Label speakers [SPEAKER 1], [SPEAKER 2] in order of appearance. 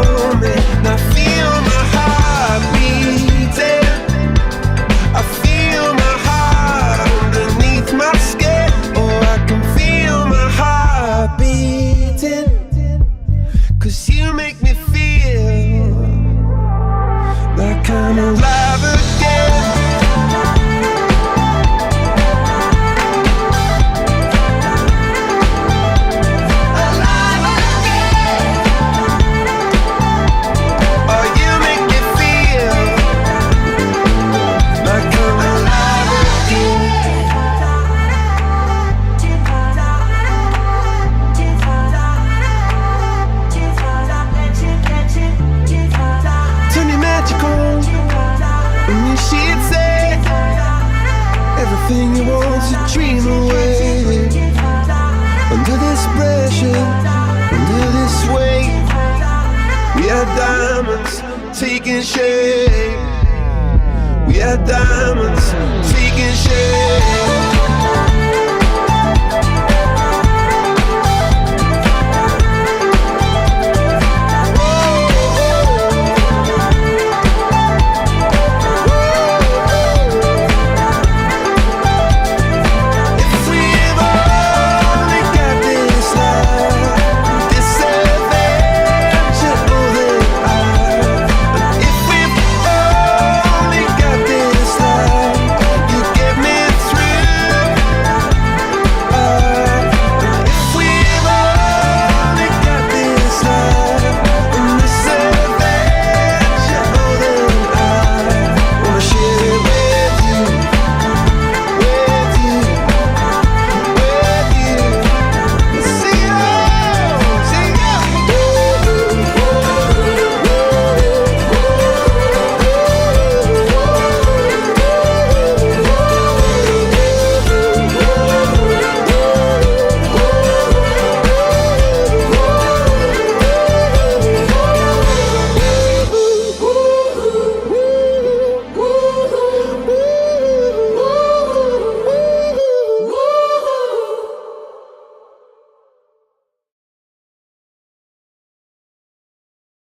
[SPEAKER 1] moment. I feel my heart beating. I feel my heart underneath my skin. Oh, I can feel my heart beating. 'Cause you make me feel like I'm alive again. Everything you want to dream away. Under this pressure, under this weight, we are diamonds taking shape. We are diamonds taking shape.